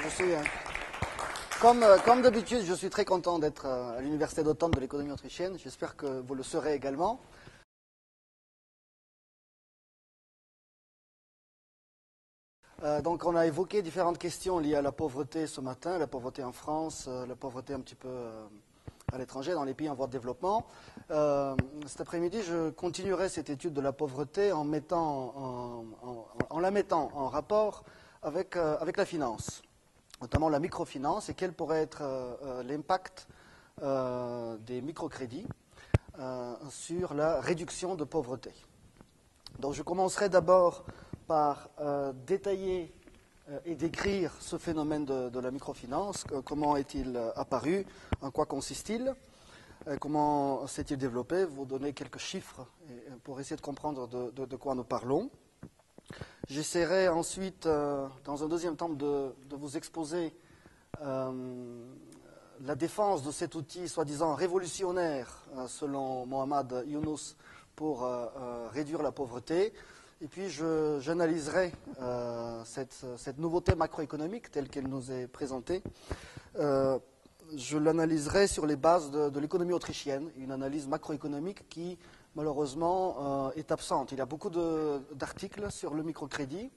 Je suis, comme d'habitude, je suis très content d'être à l'Université d'automne de l'économie autrichienne. J'espère que vous le serez également. Donc, on a évoqué différentes questions liées à la pauvreté ce matin, la pauvreté en France, la pauvreté un petit peu à l'étranger, dans les pays en voie de développement. Cet après-midi, je continuerai cette étude de la pauvreté en la mettant en rapport avec la finance, notamment la microfinance, et quel pourrait être l'impact des microcrédits sur la réduction de pauvreté. Donc je commencerai d'abord par détailler et décrire ce phénomène de la microfinance. Comment est-il apparu? En quoi consiste-t-il? Comment s'est-il développé? Vous donner quelques chiffres pour essayer de comprendre de quoi nous parlons. J'essaierai ensuite, dans un deuxième temps, de vous exposer la défense de cet outil soi-disant révolutionnaire, selon Mohamed Younous, pour réduire la pauvreté. Et puis j'analyserai cette nouveauté macroéconomique telle qu'elle nous est présentée. Je l'analyserai sur les bases de l'économie autrichienne, une analyse macroéconomique qui, malheureusement, est absente. Il y a beaucoup d'articles sur le microcrédit,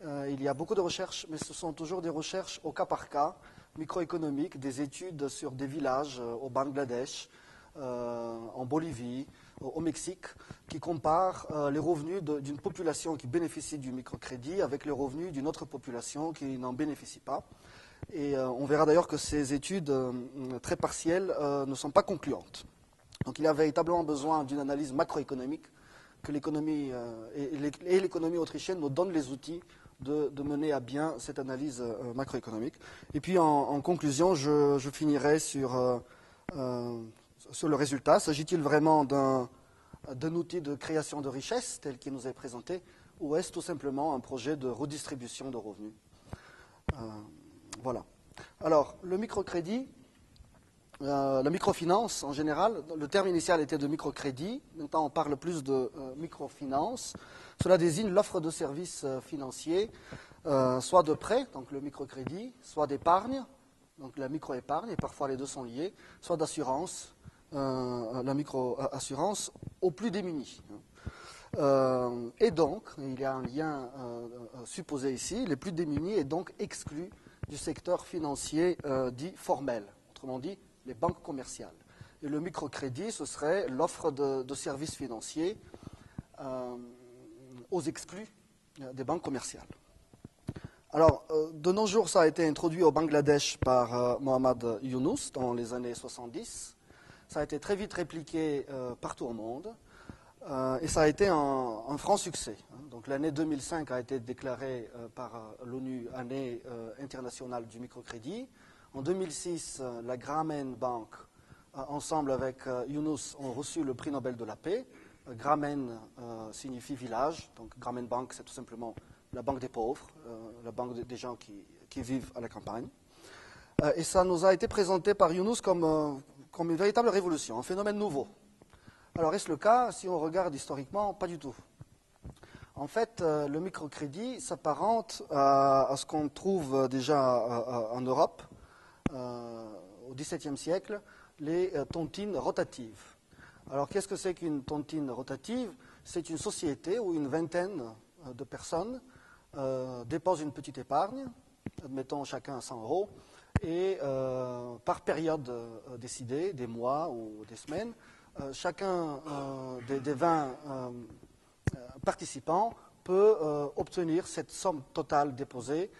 il y a beaucoup de recherches, mais ce sont toujours des recherches au cas par cas, microéconomiques, des études sur des villages au Bangladesh, en Bolivie, au Mexique, qui comparent les revenus d'une population qui bénéficie du microcrédit avec les revenus d'une autre population qui n'en bénéficie pas. Et on verra d'ailleurs que ces études très partielles ne sont pas concluantes. Donc il y a véritablement besoin d'une analyse macroéconomique que l'économie et l'économie autrichienne nous donnent les outils de mener à bien cette analyse macroéconomique. Et puis en conclusion, je finirai sur le résultat. S'agit-il vraiment d'un outil de création de richesse tel qu'il nous est présenté, ou est-ce tout simplement un projet de redistribution de revenus? Voilà. Alors, le microcrédit, la microfinance en général, le terme initial était de microcrédit, maintenant on parle plus de microfinance. Cela désigne l'offre de services financiers, soit de prêt, donc le microcrédit, soit d'épargne, donc la microépargne, et parfois les deux sont liés, soit d'assurance, la microassurance, aux plus démunis. Et donc, il y a un lien supposé ici, les plus démunis est donc exclu du secteur financier dit formel, autrement dit les banques commerciales. Et le microcrédit, ce serait l'offre de services financiers aux exclus des banques commerciales. Alors, de nos jours, ça a été introduit au Bangladesh par Mohamed Younous dans les années 70. Ça a été très vite répliqué partout au monde. Et ça a été un franc succès. Donc l'année 2005 a été déclarée par l'ONU année internationale du microcrédit. En 2006, la Grameen Bank, ensemble avec Younous, ont reçu le prix Nobel de la paix. Grameen signifie village, donc Grameen Bank, c'est tout simplement la banque des pauvres, la banque des gens qui vivent à la campagne. Et ça nous a été présenté par Younous comme une véritable révolution, un phénomène nouveau. Alors, est-ce le cas? Si on regarde historiquement, pas du tout. En fait, le microcrédit s'apparente à ce qu'on trouve déjà en Europe, au XVIIe siècle, les tontines rotatives. Alors, qu'est-ce que c'est qu'une tontine rotative? C'est une société où une vingtaine de personnes déposent une petite épargne, admettons chacun 100 euros, et par période décidée, des mois ou des semaines, chacun des 20 participants peut obtenir cette somme totale déposée,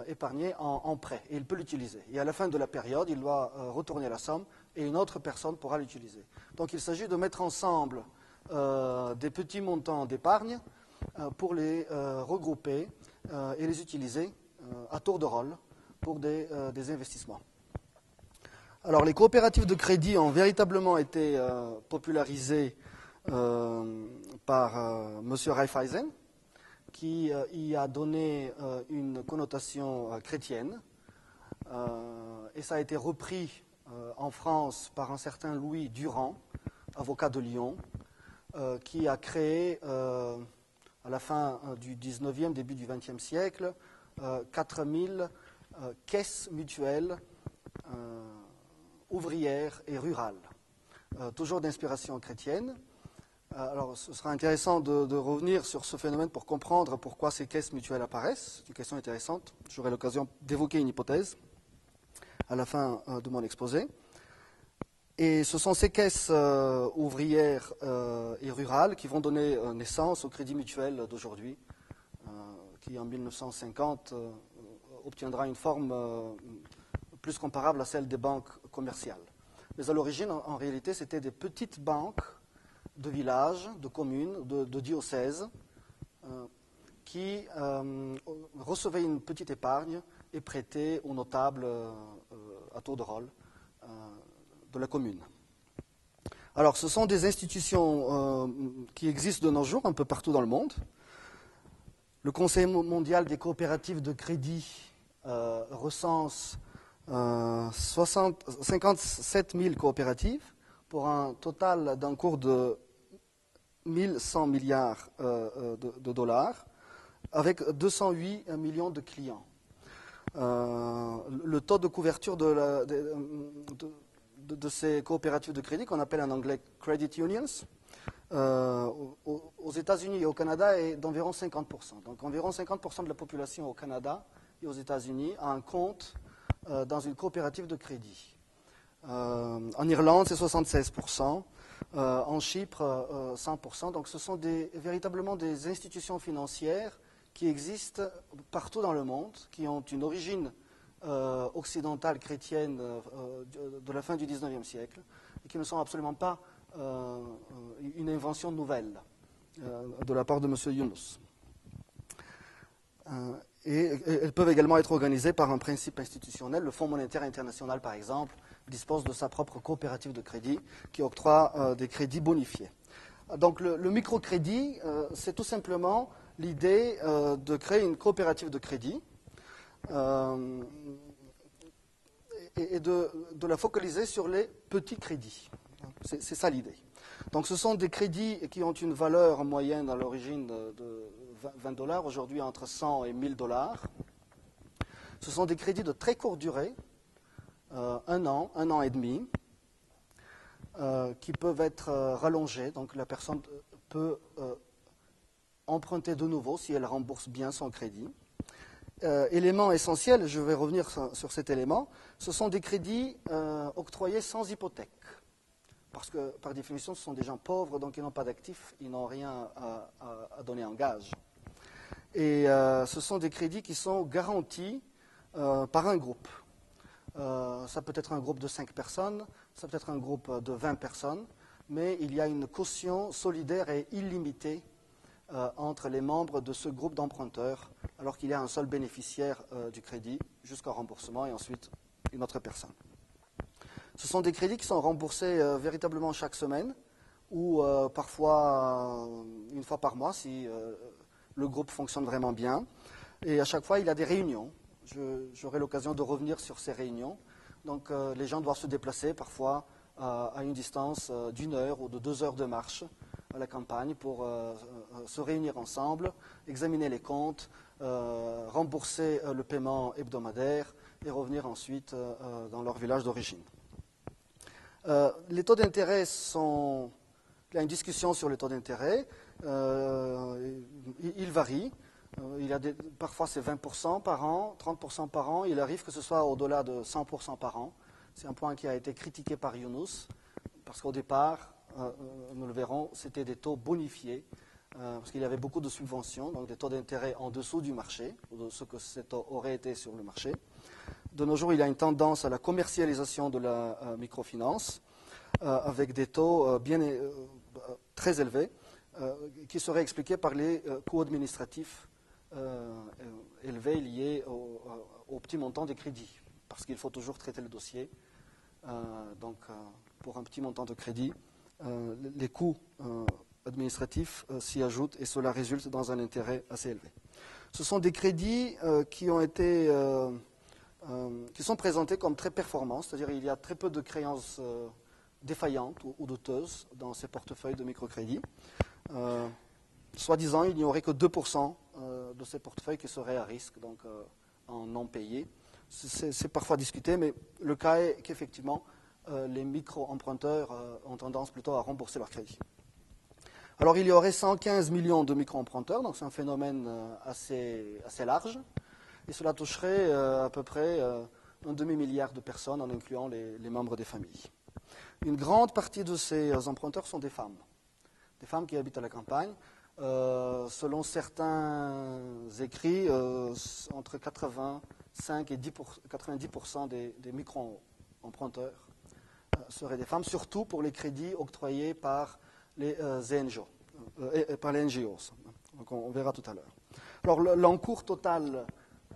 épargnée en prêt, et il peut l'utiliser. Et à la fin de la période, il doit retourner la somme, et une autre personne pourra l'utiliser. Donc il s'agit de mettre ensemble des petits montants d'épargne pour les regrouper et les utiliser à tour de rôle pour des investissements. Alors, les coopératives de crédit ont véritablement été popularisées par M. Raiffeisen, qui y a donné une connotation chrétienne. Et ça a été repris en France par un certain Louis Durand, avocat de Lyon, qui a créé, à la fin du 19e, début du 20e siècle, 4000 caisse mutuelle ouvrière et rurale, toujours d'inspiration chrétienne. Alors, ce sera intéressant de revenir sur ce phénomène pour comprendre pourquoi ces caisses mutuelles apparaissent. C'est une question intéressante. J'aurai l'occasion d'évoquer une hypothèse à la fin de mon exposé. Et ce sont ces caisses ouvrières et rurales qui vont donner naissance au crédit mutuel d'aujourd'hui, qui en 1950 obtiendra une forme plus comparable à celle des banques commerciales. Mais à l'origine, en réalité, c'était des petites banques de villages, de communes, de diocèses, qui recevaient une petite épargne et prêtaient aux notables à tour de rôle de la commune. Alors, ce sont des institutions qui existent de nos jours un peu partout dans le monde. Le Conseil mondial des coopératives de crédit recense 57 000 coopératives pour un total d'un cours de 1100 milliards de dollars, avec 208 millions de clients. Le taux de couverture de ces coopératives de crédit, qu'on appelle en anglais credit unions, aux États-Unis et au Canada est d'environ 50%. Donc environ 50% de la population au Canada et aux États-Unis a un compte dans une coopérative de crédit. En Irlande, c'est 76%. En Chypre, 100%. Donc ce sont véritablement des institutions financières qui existent partout dans le monde, qui ont une origine occidentale chrétienne de la fin du XIXe siècle et qui ne sont absolument pas une invention nouvelle de la part de M. Yunus. Et elles peuvent également être organisées par un principe institutionnel. Le Fonds monétaire international, par exemple, dispose de sa propre coopérative de crédit qui octroie des crédits bonifiés. Donc le microcrédit, c'est tout simplement l'idée de créer une coopérative de crédit et de la focaliser sur les petits crédits. C'est ça l'idée. Donc ce sont des crédits qui ont une valeur moyenne à l'origine de $20, aujourd'hui entre 100 et 1000 $. Ce sont des crédits de très courte durée, un an et demi, qui peuvent être rallongés. Donc la personne peut emprunter de nouveau si elle rembourse bien son crédit. Élément essentiel, je vais revenir sur cet élément, ce sont des crédits octroyés sans hypothèque. Parce que, par définition, ce sont des gens pauvres, donc ils n'ont pas d'actifs, ils n'ont rien à donner en gage. Et ce sont des crédits qui sont garantis par un groupe. Ça peut être un groupe de 5 personnes, ça peut être un groupe de 20 personnes, mais il y a une caution solidaire et illimitée entre les membres de ce groupe d'emprunteurs, alors qu'il y a un seul bénéficiaire du crédit jusqu'au remboursement et ensuite une autre personne. Ce sont des crédits qui sont remboursés véritablement chaque semaine ou parfois une fois par mois si le groupe fonctionne vraiment bien. Et à chaque fois, il y a des réunions. J'aurai l'occasion de revenir sur ces réunions. Donc les gens doivent se déplacer parfois à une distance d'1 heure ou de 2 heures de marche à la campagne pour se réunir ensemble, examiner les comptes, rembourser le paiement hebdomadaire et revenir ensuite dans leur village d'origine. Les taux d'intérêt sont... Il y a une discussion sur les taux d'intérêt. Il varie. Parfois c'est 20% par an, 30% par an. Il arrive que ce soit au-delà de 100% par an. C'est un point qui a été critiqué par Yunus, parce qu'au départ, nous le verrons, c'était des taux bonifiés, parce qu'il y avait beaucoup de subventions, donc des taux d'intérêt en dessous du marché, ou de ce que ces taux auraient été sur le marché. De nos jours, il y a une tendance à la commercialisation de la microfinance, avec des taux très élevés, qui seraient expliqués par les coûts administratifs élevés liés au petit montant des crédits, parce qu'il faut toujours traiter le dossier. Donc, pour un petit montant de crédit, les coûts administratifs s'y ajoutent et cela résulte dans un intérêt assez élevé. Ce sont des crédits qui sont présentés comme très performants, c'est-à-dire il y a très peu de créances défaillantes ou douteuses dans ces portefeuilles de microcrédit. Soi-disant, il n'y aurait que 2% de ces portefeuilles qui seraient à risque, donc en non payés. c'est parfois discuté, mais le cas est qu'effectivement, les micro-emprunteurs ont tendance plutôt à rembourser leur crédit. Alors, il y aurait 115 millions de micro-emprunteurs, donc c'est un phénomène assez large, et cela toucherait à peu près un demi-milliard de personnes, en incluant les membres des familles. Une grande partie de ces emprunteurs sont des femmes qui habitent à la campagne. Selon certains écrits, entre 85 et 90% des micro-emprunteurs seraient des femmes, surtout pour les crédits octroyés par les NGO, par les NGOs. Donc on verra tout à l'heure. Alors l'encours total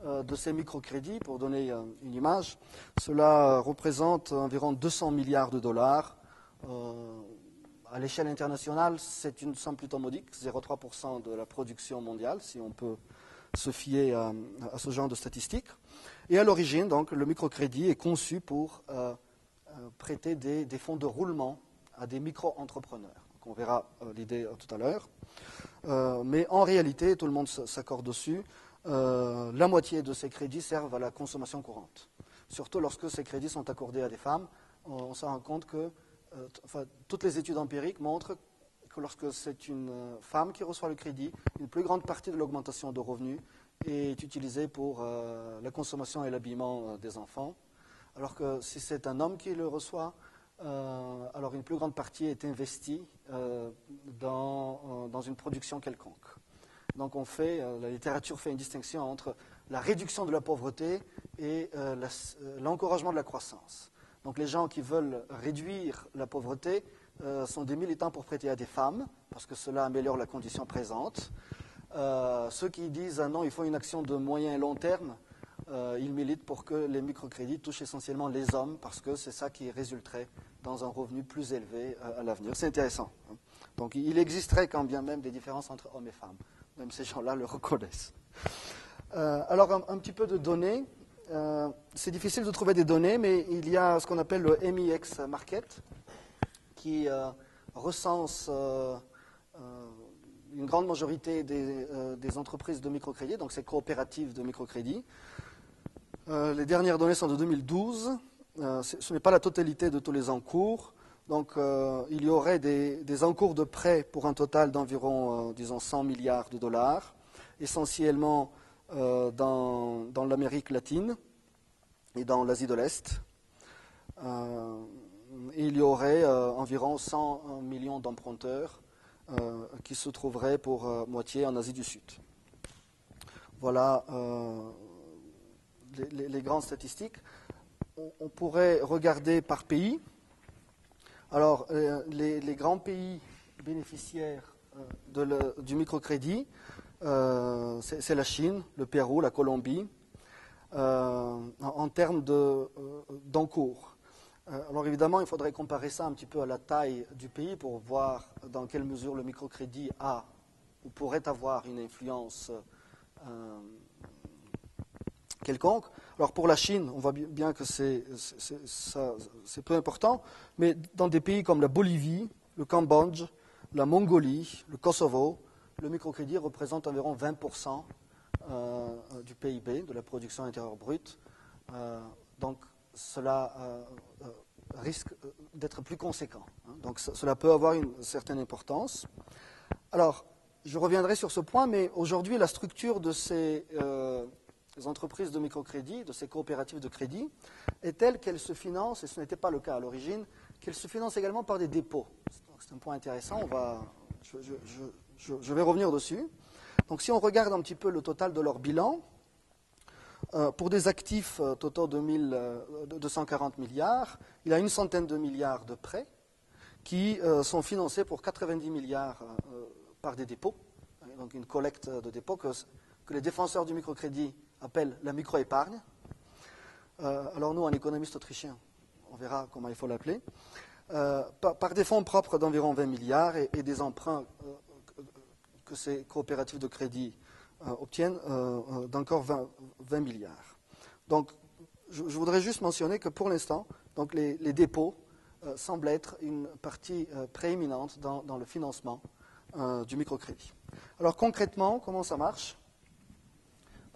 de ces microcrédits, pour donner une image, cela représente environ 200 milliards de dollars. À l'échelle internationale, c'est une somme plutôt modique, 0,3% de la production mondiale, si on peut se fier à ce genre de statistiques. Et à l'origine, donc, le microcrédit est conçu pour prêter des fonds de roulement à des micro-entrepreneurs. On verra l'idée tout à l'heure. Mais en réalité, tout le monde s'accorde dessus, la moitié de ces crédits servent à la consommation courante. Surtout lorsque ces crédits sont accordés à des femmes, on se rend compte que toutes les études empiriques montrent que lorsque c'est une femme qui reçoit le crédit, une plus grande partie de l'augmentation de revenus est utilisée pour la consommation et l'habillement des enfants, alors que si c'est un homme qui le reçoit, alors une plus grande partie est investie dans une production quelconque. Donc la littérature fait une distinction entre la réduction de la pauvreté et l'encouragement de la croissance. Donc les gens qui veulent réduire la pauvreté sont des militants pour prêter à des femmes, parce que cela améliore la condition présente. Ceux qui disent non, il faut une action de moyen et long terme, ils militent pour que les microcrédits touchent essentiellement les hommes, parce que c'est ça qui résulterait dans un revenu plus élevé à l'avenir. C'est intéressant. Donc il existerait quand bien même des différences entre hommes et femmes. Même ces gens-là le reconnaissent. Alors un petit peu de données. C'est difficile de trouver des données, mais il y a ce qu'on appelle le MIX Market, qui recense une grande majorité des entreprises de microcrédit, donc ces coopératives de microcrédit. Les dernières données sont de 2012. Ce n'est pas la totalité de tous les encours. Donc il y aurait des encours de prêts pour un total d'environ, disons, 100 milliards de dollars, essentiellement dans l'Amérique latine et dans l'Asie de l'Est. Il y aurait environ 100 millions d'emprunteurs qui se trouveraient pour moitié en Asie du Sud. Voilà les grandes statistiques. On pourrait regarder par pays. Alors, les grands pays bénéficiaires du microcrédit, c'est la Chine, le Pérou, la Colombie, en termes d'encours. Alors évidemment, il faudrait comparer ça un petit peu à la taille du pays pour voir dans quelle mesure le microcrédit a ou pourrait avoir une influence quelconque. Alors pour la Chine, on voit bien que c'est peu important, mais dans des pays comme la Bolivie, le Cambodge, la Mongolie, le Kosovo, le microcrédit représente environ 20% du PIB, de la production intérieure brute. Donc cela risque d'être plus conséquent. Donc cela peut avoir une certaine importance. Alors, je reviendrai sur ce point, mais aujourd'hui, la structure de ces entreprises de microcrédit, de ces coopératives de crédit, est telle qu'elles se financent, et ce n'était pas le cas à l'origine, qu'elles se financent également par des dépôts. C'est un point intéressant, je vais revenir dessus. Donc si on regarde un petit peu le total de leur bilan, pour des actifs totaux de 240 milliards, il y a une centaine de milliards de prêts qui sont financés pour 90 milliards par des dépôts, donc une collecte de dépôts que les défenseurs du microcrédit appellent la micro-épargne. Alors nous, en économiste autrichien, on verra comment il faut l'appeler, par des fonds propres d'environ 20 milliards et des emprunts que ces coopératives de crédit obtiennent d'encore 20 milliards. Donc, je voudrais juste mentionner que pour l'instant, donc les dépôts semblent être une partie prééminente dans le financement du microcrédit. Alors concrètement, comment ça marche ?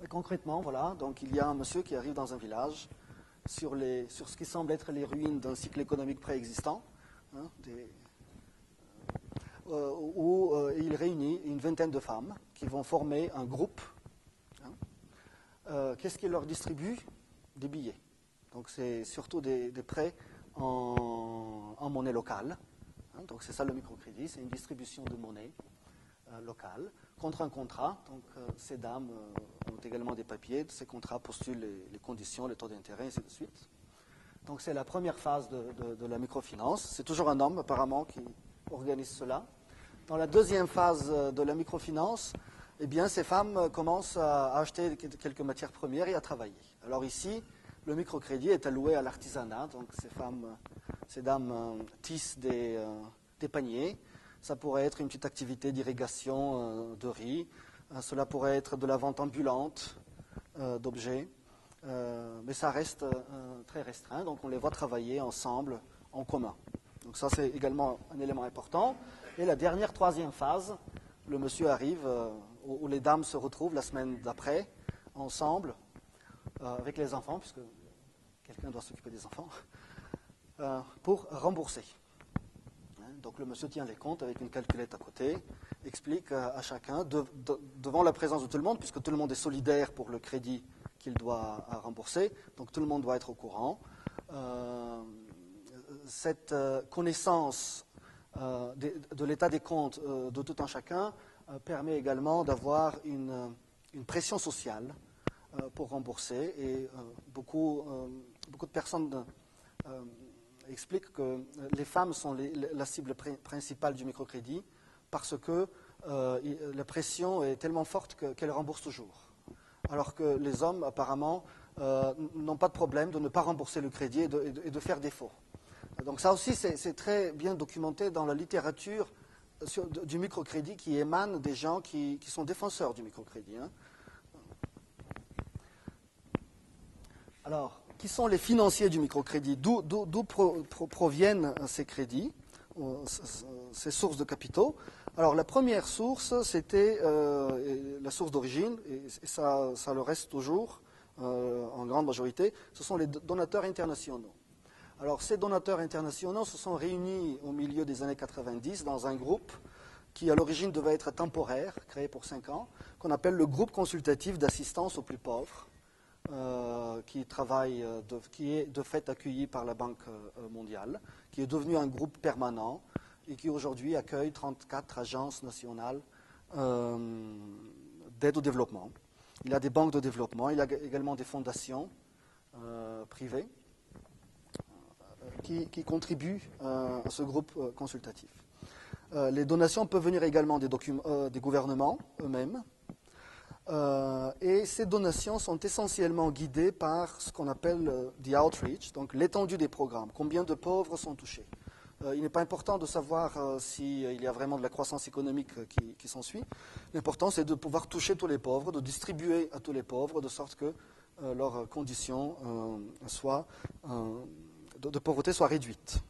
Concrètement, voilà, donc il y a un monsieur qui arrive dans un village sur ce qui semble être les ruines d'un cycle économique préexistant, hein, où il réunit une vingtaine de femmes qui vont former un groupe. Hein. Qu'est-ce qu'il leur distribue? Des billets. Donc c'est surtout des prêts en monnaie locale. Hein. Donc c'est ça le microcrédit, c'est une distribution de monnaie locale contre un contrat. Donc ces dames ont également des papiers. Ces contrats postulent les conditions, les taux d'intérêt, et ainsi de suite. Donc c'est la première phase de la microfinance. C'est toujours un homme apparemment qui organise cela. Dans la deuxième phase de la microfinance, eh bien, ces femmes commencent à acheter quelques matières premières et à travailler. Alors ici, le microcrédit est alloué à l'artisanat. Donc ces dames tissent des paniers. Ça pourrait être une petite activité d'irrigation de riz. Cela pourrait être de la vente ambulante d'objets. Mais ça reste très restreint. Donc on les voit travailler ensemble, en commun. Donc ça, c'est également un élément important. Et la dernière, troisième phase, le monsieur arrive, où les dames se retrouvent la semaine d'après, ensemble, avec les enfants, puisque quelqu'un doit s'occuper des enfants, pour rembourser. Donc le monsieur tient les comptes avec une calculette à côté, explique à chacun, devant la présence de tout le monde, puisque tout le monde est solidaire pour le crédit qu'il doit rembourser, donc tout le monde doit être au courant. Cette connaissance de l'état des comptes de tout un chacun permet également d'avoir une pression sociale pour rembourser. Et beaucoup de personnes expliquent que les femmes sont la cible principale du microcrédit parce que la pression est tellement forte qu'elles remboursent toujours. Alors que les hommes, apparemment, n'ont pas de problème de ne pas rembourser le crédit et de faire défaut. Donc ça aussi, c'est très bien documenté dans la littérature du microcrédit qui émane des gens qui sont défenseurs du microcrédit. Hein. Alors, qui sont les financiers du microcrédit? D'où proviennent ces crédits, ces sources de capitaux? Alors, la première source, c'était la source d'origine, et ça le reste toujours en grande majorité, ce sont les donateurs internationaux. Alors, ces donateurs internationaux se sont réunis au milieu des années 90 dans un groupe qui, à l'origine, devait être temporaire, créé pour 5 ans, qu'on appelle le groupe consultatif d'assistance aux plus pauvres, qui est de fait accueilli par la Banque mondiale, qui est devenu un groupe permanent et qui aujourd'hui accueille 34 agences nationales d'aide au développement. Il y a des banques de développement, il y a également des fondations privées qui contribuent à ce groupe consultatif. Les donations peuvent venir également des gouvernements eux-mêmes. Et ces donations sont essentiellement guidées par ce qu'on appelle the outreach, donc l'étendue des programmes, combien de pauvres sont touchés. Il n'est pas important de savoir s'il y a vraiment de la croissance économique qui s'ensuit. L'important, c'est de pouvoir toucher tous les pauvres, de distribuer à tous les pauvres, de sorte que leurs conditions de pauvreté soient réduites.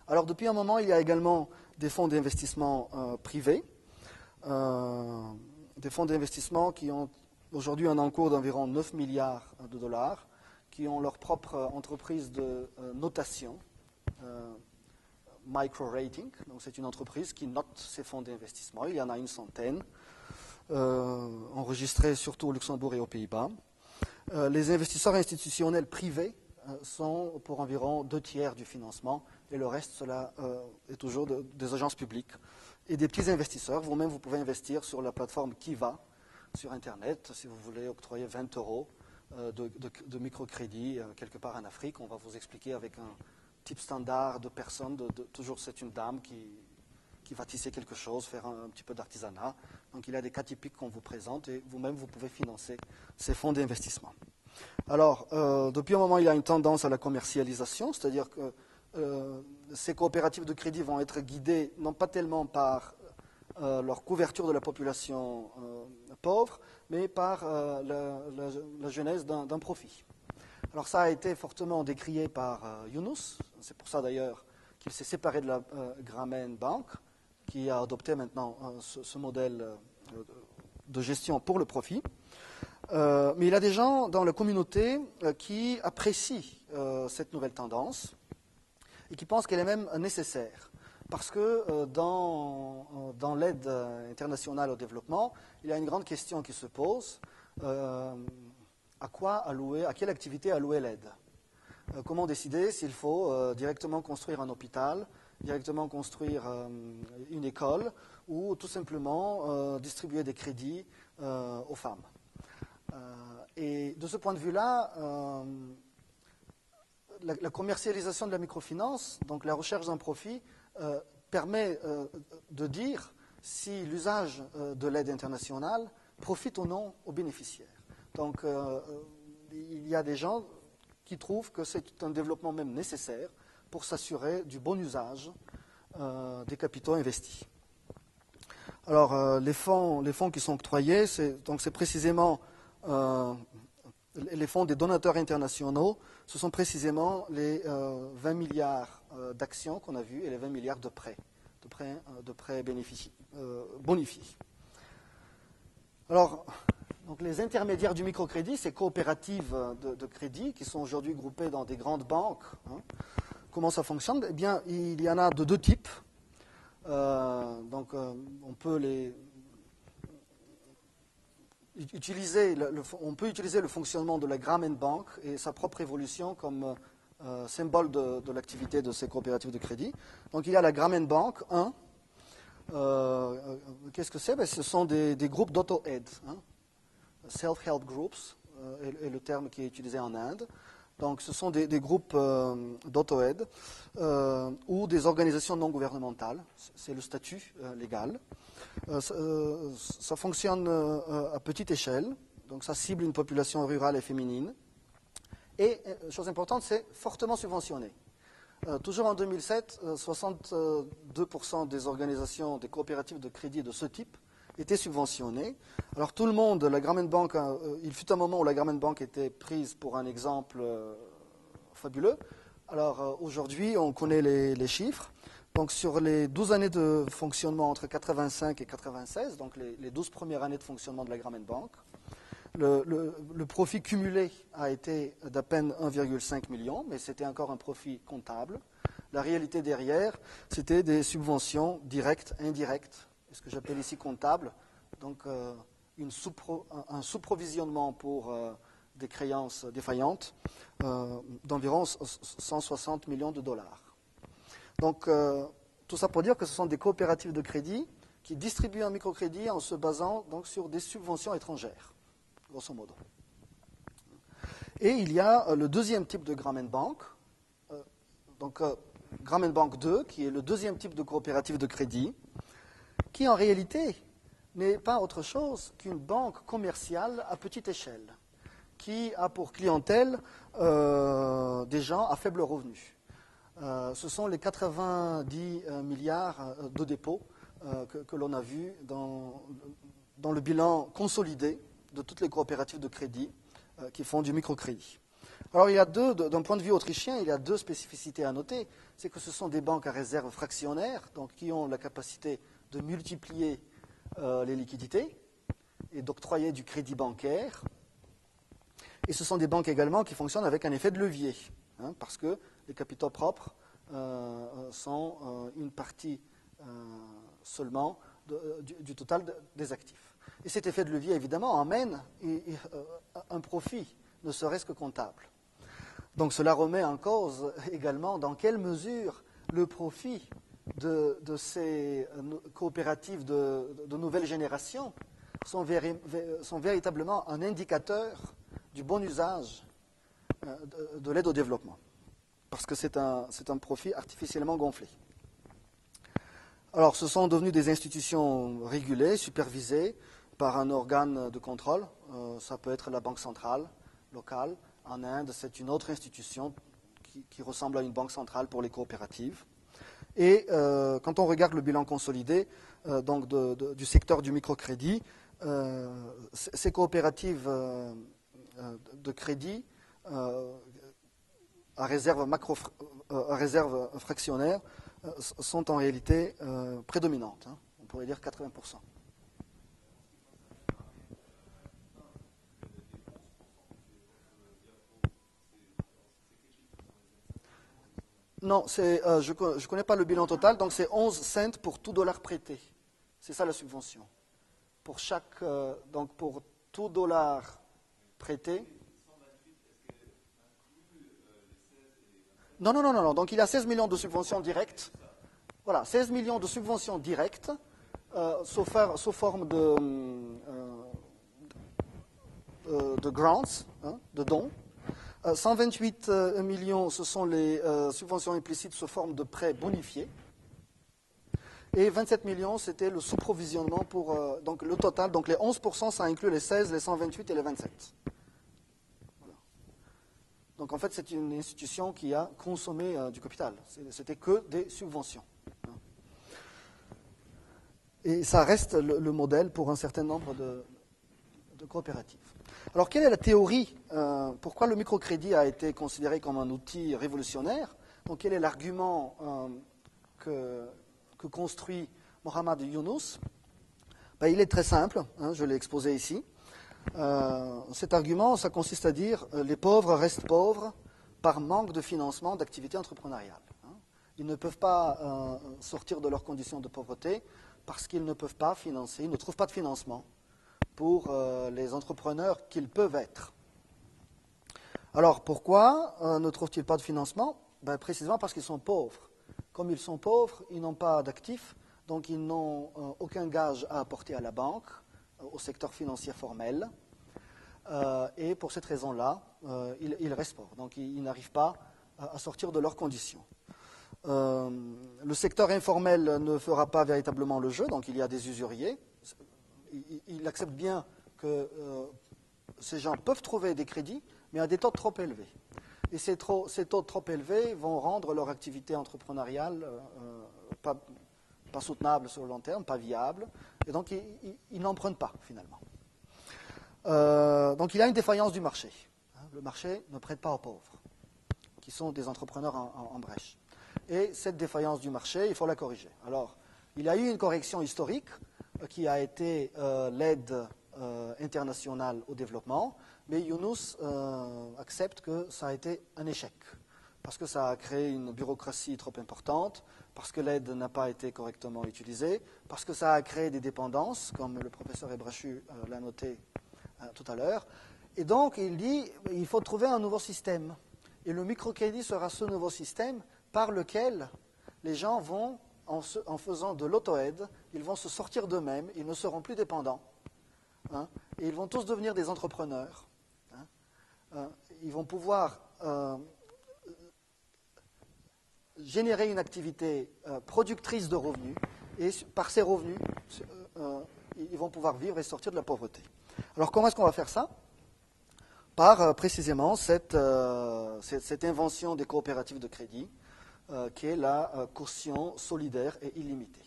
Alors, depuis un moment, il y a également des fonds d'investissement privés, des fonds d'investissement qui ont aujourd'hui un encours d'environ 9 milliards de dollars, qui ont leur propre entreprise de notation, micro-rating. Donc c'est une entreprise qui note ces fonds d'investissement. Il y en a une centaine, enregistrés surtout au Luxembourg et aux Pays-Bas. Les investisseurs institutionnels privés sont pour environ 2/3 du financement, et le reste, cela est toujours des agences publiques. Et des petits investisseurs, vous-même, vous pouvez investir sur la plateforme Kiva, sur Internet, si vous voulez octroyer 20 € de microcrédit quelque part en Afrique. On va vous expliquer avec un type standard de personne, toujours c'est une dame qui va tisser quelque chose, faire un petit peu d'artisanat. Donc il y a des cas typiques qu'on vous présente, et vous-même, vous pouvez financer ces fonds d'investissement. Alors, depuis un moment, il y a une tendance à la commercialisation, c'est-à-dire que ces coopératives de crédit vont être guidées non pas tellement par leur couverture de la population pauvre, mais par la genèse d'un profit. Alors ça a été fortement décrié par Yunus, c'est pour ça d'ailleurs qu'il s'est séparé de la Grameen Bank, qui a adopté maintenant ce modèle de gestion pour le profit. Mais il y a des gens dans la communauté qui apprécient cette nouvelle tendance et qui pensent qu'elle est même nécessaire. Parce que dans l'aide internationale au développement, il y a une grande question qui se pose. À quelle activité allouer l'aide? Comment décider s'il faut directement construire un hôpital, directement construire une école ou tout simplement distribuer des crédits aux femmes? Et de ce point de vue-là, la commercialisation de la microfinance, donc la recherche d'un profit, permet de dire si l'usage de l'aide internationale profite ou non aux bénéficiaires. Donc il y a des gens qui trouvent que c'est un développement même nécessaire pour s'assurer du bon usage des capitaux investis. Alors les fonds qui sont octroyés, c'est précisément les fonds des donateurs internationaux, ce sont précisément les 20 milliards d'actions qu'on a vues et les 20 milliards de prêts bonifiés. Alors, donc les intermédiaires du microcrédit, ces coopératives de crédit qui sont aujourd'hui groupées dans des grandes banques, comment ça fonctionne? Eh bien, il y en a de deux types. On peut utiliser le fonctionnement de la Grameen Bank et sa propre évolution comme symbole de l'activité de ces coopératives de crédit. Donc il y a la Grameen Bank 1. Qu'est-ce que c'est? Ce sont des groupes d'auto-aide. Self-help groups est le terme qui est utilisé en Inde. Donc ce sont des groupes d'auto-aide ou des organisations non gouvernementales. C'est le statut légal. Ça fonctionne à petite échelle, donc ça cible une population rurale et féminine. Et, chose importante, c'est fortement subventionné. Toujours en 2007, 62% des organisations, des coopératives de crédit de ce type étaient subventionnées. Alors tout le monde, la Grameen Bank, il fut un moment où la Grameen Bank était prise pour un exemple fabuleux. Alors aujourd'hui, on connaît les chiffres. Donc sur les 12 années de fonctionnement entre 85 et 96, donc les 12 premières années de fonctionnement de la Grameen Bank, le profit cumulé a été d'à peine 1,5 million, mais c'était encore un profit comptable. La réalité derrière, c'était des subventions directes, indirectes, ce que j'appelle ici comptable, donc un sous-provisionnement pour des créances défaillantes d'environ 160 millions de dollars. Donc, tout ça pour dire que ce sont des coopératives de crédit qui distribuent un microcrédit en se basant donc sur des subventions étrangères, grosso modo. Et il y a le deuxième type de Grameen Bank, Grameen Bank 2, qui est le deuxième type de coopérative de crédit, qui en réalité n'est pas autre chose qu'une banque commerciale à petite échelle, qui a pour clientèle des gens à faible revenu. Ce sont les 90 milliards de dépôts que l'on a vus dans le bilan consolidé de toutes les coopératives de crédit qui font du microcrédit. Alors, d'un point de vue autrichien, il y a deux spécificités à noter. C'est que ce sont des banques à réserve fractionnaire, donc qui ont la capacité de multiplier les liquidités et d'octroyer du crédit bancaire. Et ce sont des banques également qui fonctionnent avec un effet de levier, parce que les capitaux propres sont une partie seulement du total des actifs. Et cet effet de levier, évidemment, emmène un profit, ne serait-ce que comptable. Donc cela remet en cause également dans quelle mesure le profit de ces coopératives de nouvelle génération sont véritablement un indicateur du bon usage de l'aide au développement, parce que c'est un profit artificiellement gonflé. Alors, ce sont devenus des institutions régulées, supervisées par un organe de contrôle. Ça peut être la banque centrale locale. En Inde, c'est une autre institution qui ressemble à une banque centrale pour les coopératives. Et quand on regarde le bilan consolidé du secteur du microcrédit, ces coopératives de crédit à réserve fractionnaire sont en réalité prédominantes. On pourrait dire 80%. Non, je ne connais pas le bilan total, donc c'est 11 cents pour tout dollar prêté. C'est ça la subvention. Donc pour tout dollar prêté. Non, non, non, non, non. Donc il y a 16 millions de subventions directes. Voilà, 16 millions de subventions directes sous forme de grants, hein, de dons. 128 millions, ce sont les subventions implicites sous forme de prêts bonifiés. Et 27 millions, c'était le sous-provisionnement pour donc le total. Donc les 11%, ça inclut les 16, les 128 et les 27. Voilà. Donc en fait, c'est une institution qui a consommé du capital. C'était que des subventions. Et ça reste le modèle pour un certain nombre de coopératives. Alors, quelle est la théorie pourquoi le microcrédit a été considéré comme un outil révolutionnaire? Donc, quel est l'argument que construit Mohamed Yunus? Il est très simple, hein, je l'ai exposé ici. Cet argument, ça consiste à dire les pauvres restent pauvres par manque de financement d'activités entrepreneuriales. Hein. Ils ne peuvent pas sortir de leurs conditions de pauvreté parce qu'ils ne peuvent pas financer, ils ne trouvent pas de financement pour les entrepreneurs qu'ils peuvent être. Alors pourquoi ne trouvent-ils pas de financement? Précisément parce qu'ils sont pauvres. Comme ils sont pauvres, ils n'ont pas d'actifs, donc ils n'ont aucun gage à apporter à la banque, au secteur financier formel. Et pour cette raison-là, ils restent pauvres. Donc ils n'arrivent pas à sortir de leurs conditions. Le secteur informel ne fera pas véritablement le jeu, donc il y a des usuriers. Il accepte bien que ces gens peuvent trouver des crédits, mais à des taux trop élevés. Et ces taux trop élevés vont rendre leur activité entrepreneuriale pas soutenable sur le long terme, pas viable, et donc ils n'empruntent pas finalement. Donc il y a une défaillance du marché. Le marché ne prête pas aux pauvres, qui sont des entrepreneurs en brèche. Et cette défaillance du marché, il faut la corriger. Alors, il y a eu une correction historique qui a été l'aide internationale au développement, mais Yunus accepte que ça a été un échec, parce que ça a créé une bureaucratie trop importante, parce que l'aide n'a pas été correctement utilisée, parce que ça a créé des dépendances, comme le professeur Ebrachu l'a noté tout à l'heure. Et donc, il dit il faut trouver un nouveau système. Et le microcrédit sera ce nouveau système par lequel les gens vont, en faisant de l'auto-aide, ils vont se sortir d'eux-mêmes, ils ne seront plus dépendants, hein, et ils vont tous devenir des entrepreneurs. Hein, ils vont pouvoir générer une activité productrice de revenus, et par ces revenus, ils vont pouvoir vivre et sortir de la pauvreté. Alors comment est-ce qu'on va faire ça? Par précisément cette invention des coopératives de crédit, qui est la caution solidaire et illimitée.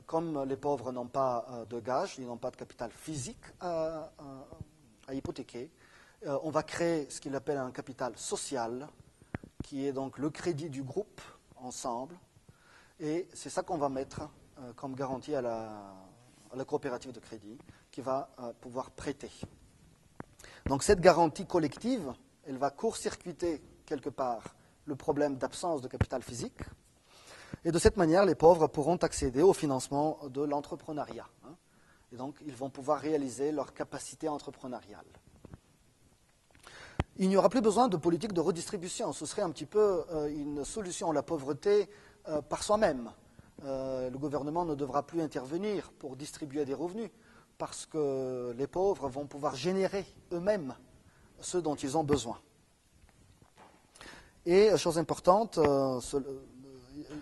Comme les pauvres n'ont pas de gage, ils n'ont pas de capital physique à hypothéquer, on va créer ce qu'il appelle un capital social, qui est donc le crédit du groupe ensemble, et c'est ça qu'on va mettre comme garantie à la coopérative de crédit, qui va pouvoir prêter. Donc cette garantie collective, elle va court-circuiter quelque part le problème d'absence de capital physique. Et de cette manière, les pauvres pourront accéder au financement de l'entrepreneuriat. Hein. Et donc, ils vont pouvoir réaliser leur capacité entrepreneuriale. Il n'y aura plus besoin de politique de redistribution. Ce serait un petit peu une solution à la pauvreté par soi-même. Le gouvernement ne devra plus intervenir pour distribuer des revenus, parce que les pauvres vont pouvoir générer eux-mêmes ce dont ils ont besoin. Et, chose importante,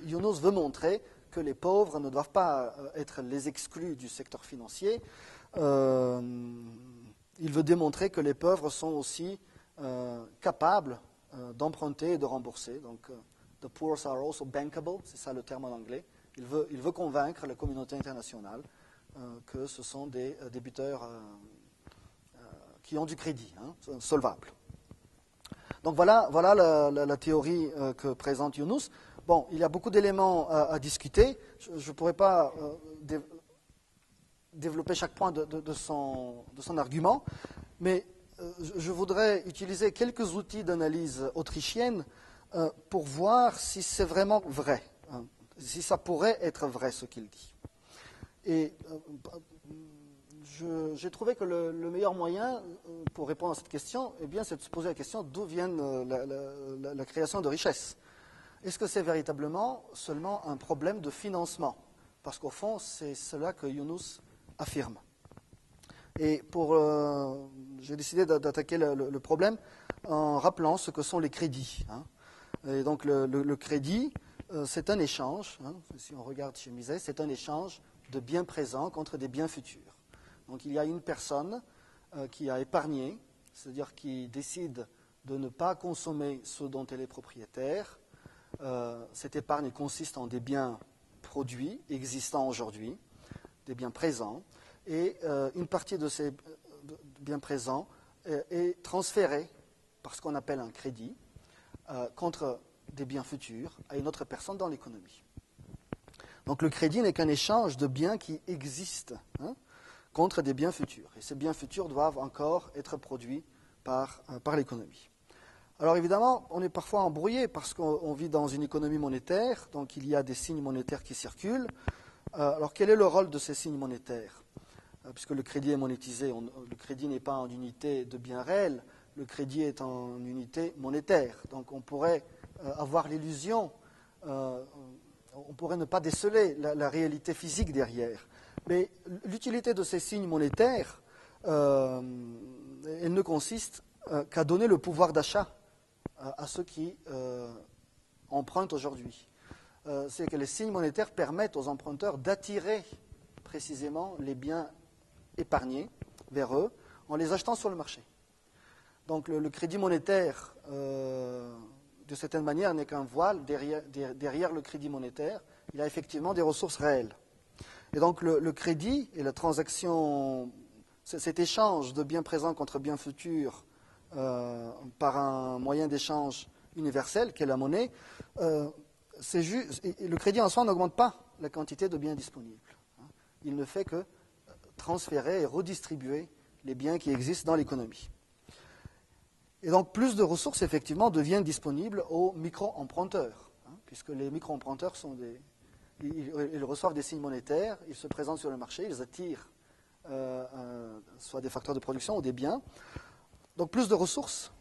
Yunus veut montrer que les pauvres ne doivent pas être les exclus du secteur financier. Il veut démontrer que les pauvres sont aussi capables d'emprunter et de rembourser. Donc, the poor are also bankable, c'est ça le terme en anglais. Il veut convaincre la communauté internationale que ce sont des débiteurs qui ont du crédit, hein, solvable. Donc voilà la théorie que présente Yunus. Bon, il y a beaucoup d'éléments à discuter. Je ne pourrais pas développer chaque point de son argument, mais je voudrais utiliser quelques outils d'analyse autrichienne pour voir si c'est vraiment vrai, hein, si ça pourrait être vrai ce qu'il dit. Et j'ai trouvé que le meilleur moyen pour répondre à cette question, eh bien, c'est de se poser la question d'où vient la création de richesses. Est-ce que c'est véritablement seulement un problème de financement? Parce qu'au fond, c'est cela que Yunus affirme. Et j'ai décidé d'attaquer le problème en rappelant ce que sont les crédits. Hein. Et donc le crédit, c'est un échange, hein, si on regarde chez Mises, c'est un échange de biens présents contre des biens futurs. Donc il y a une personne qui a épargné, c'est-à-dire qui décide de ne pas consommer ce dont elle est propriétaire. Cette épargne consiste en des biens produits, existants aujourd'hui, des biens présents, et une partie de ces biens présents est transférée par ce qu'on appelle un crédit contre des biens futurs à une autre personne dans l'économie. Donc le crédit n'est qu'un échange de biens qui existent, hein, contre des biens futurs. Et ces biens futurs doivent encore être produits par l'économie. Alors évidemment, on est parfois embrouillé parce qu'on vit dans une économie monétaire, donc il y a des signes monétaires qui circulent. Alors quel est le rôle de ces signes monétaires? Puisque le crédit est monétisé, le crédit n'est pas en unité de biens réels, le crédit est en unité monétaire. Donc on pourrait avoir l'illusion, on pourrait ne pas déceler la réalité physique derrière. Mais l'utilité de ces signes monétaires, elle ne consiste qu'à donner le pouvoir d'achat à ceux qui empruntent aujourd'hui. C'est que les signes monétaires permettent aux emprunteurs d'attirer précisément les biens épargnés vers eux en les achetant sur le marché. Donc le crédit monétaire, de certaine manière, n'est qu'un voile derrière le crédit monétaire. Il a effectivement des ressources réelles. Et donc le crédit et la transaction, cet échange de biens présents contre biens futurs par un moyen d'échange universel qu'est la monnaie, le crédit en soi n'augmente pas la quantité de biens disponibles. Il ne fait que transférer et redistribuer les biens qui existent dans l'économie. Et donc plus de ressources, effectivement, deviennent disponibles aux micro-emprunteurs, puisque les micro-emprunteurs ils reçoivent des signes monétaires, ils se présentent sur le marché, ils attirent soit des facteurs de production ou des biens. Donc plus de ressources,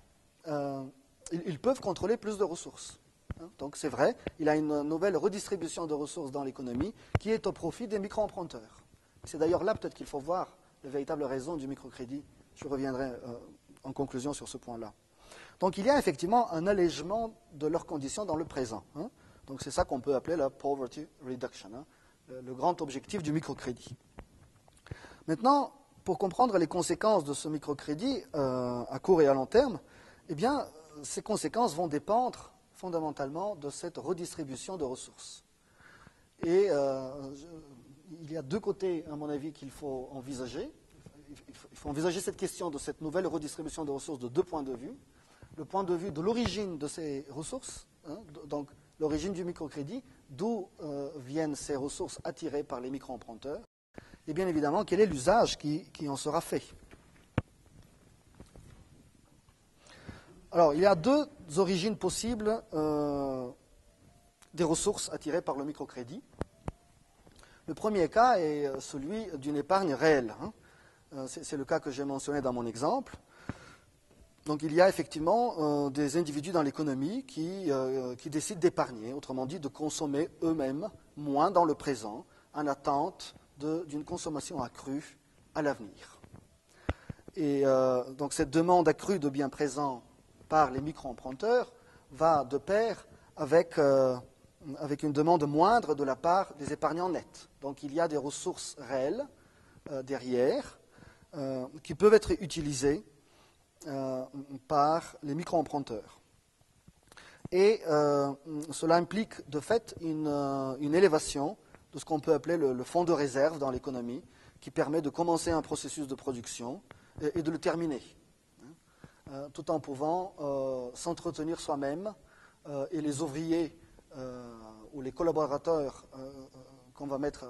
ils peuvent contrôler plus de ressources. Donc c'est vrai, il y a une nouvelle redistribution de ressources dans l'économie qui est au profit des micro-emprunteurs. C'est d'ailleurs là peut-être qu'il faut voir la véritable raison du microcrédit. Je reviendrai en conclusion sur ce point-là. Donc il y a effectivement un allègement de leurs conditions dans le présent. Donc c'est ça qu'on peut appeler la poverty reduction, le grand objectif du microcrédit. Maintenant, pour comprendre les conséquences de ce microcrédit à court et à long terme, eh bien, ces conséquences vont dépendre fondamentalement de cette redistribution de ressources. Et il y a deux côtés, à mon avis, qu'il faut envisager. Il faut envisager cette question de cette nouvelle redistribution de ressources de deux points de vue. Le point de vue de l'origine de ces ressources, donc l'origine du microcrédit, d'où viennent ces ressources attirées par les micro-emprunteurs, et bien évidemment, quel est l'usage qui en sera fait. Alors, il y a deux origines possibles des ressources attirées par le microcrédit. Le premier cas est celui d'une épargne réelle. C'est le cas que j'ai mentionné dans mon exemple. Donc il y a effectivement des individus dans l'économie qui décident d'épargner, autrement dit de consommer eux-mêmes moins dans le présent, en attente d'une consommation accrue à l'avenir. Et donc cette demande accrue de biens présents par les micro-emprunteurs va de pair avec une demande moindre de la part des épargnants nets. Donc il y a des ressources réelles derrière qui peuvent être utilisées par les micro-emprunteurs. Et cela implique de fait une élévation de ce qu'on peut appeler le fonds de réserve dans l'économie, qui permet de commencer un processus de production et de le terminer, tout en pouvant s'entretenir soi-même et les ouvriers ou les collaborateurs qu'on va mettre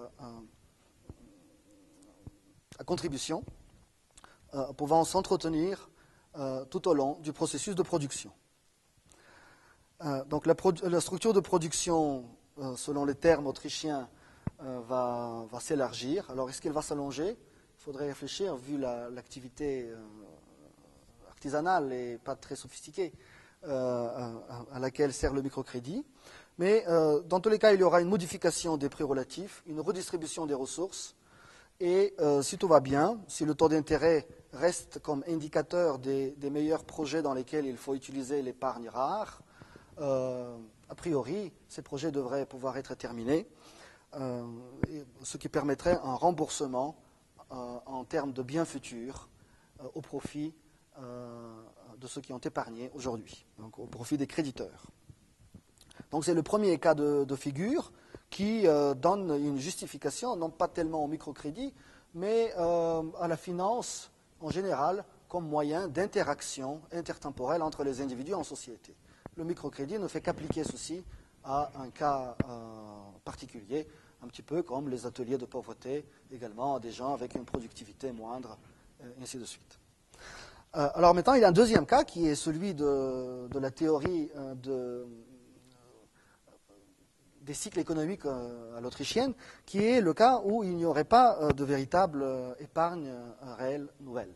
à contribution, pouvant s'entretenir tout au long du processus de production. Donc la structure de production, selon les termes autrichiens, va s'élargir. Alors est-ce qu'elle va s'allonger? Il faudrait réfléchir, vu l'activité artisanale et pas très sophistiquée à laquelle sert le microcrédit. Mais dans tous les cas, il y aura une modification des prix relatifs, une redistribution des ressources. Et si tout va bien, si le taux d'intérêt reste comme indicateur des meilleurs projets dans lesquels il faut utiliser l'épargne rare, a priori, ces projets devraient pouvoir être terminés, ce qui permettrait un remboursement en termes de biens futurs au profit de ceux qui ont épargné aujourd'hui, donc au profit des créditeurs. Donc c'est le premier cas de figure qui donne une justification, non pas tellement au microcrédit, mais à la finance en général comme moyen d'interaction intertemporelle entre les individus en société. Le microcrédit ne fait qu'appliquer ceci à un cas particulier, un petit peu comme les ateliers de pauvreté, également à des gens avec une productivité moindre, et ainsi de suite. Alors maintenant, il y a un deuxième cas qui est celui de la théorie des cycles économiques à l'autrichienne, qui est le cas où il n'y aurait pas de véritable épargne réelle nouvelle.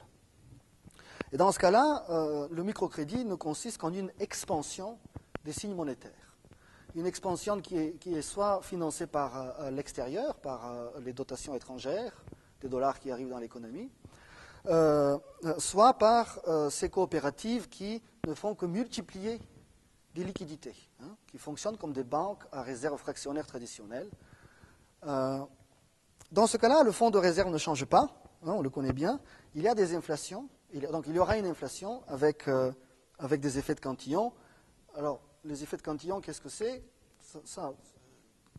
Et dans ce cas-là, le microcrédit ne consiste qu'en une expansion des signes monétaires. Une expansion qui est soit financée par l'extérieur, par les dotations étrangères, des dollars qui arrivent dans l'économie, soit par ces coopératives qui ne font que multiplier des liquidités, qui fonctionnent comme des banques à réserve fractionnaire traditionnelles. Dans ce cas-là, le fonds de réserve ne change pas, on le connaît bien. Il y a des inflations, donc il y aura une inflation avec des effets de cantillon. Alors, les effets de cantillon, qu'est-ce que c'est? Ça,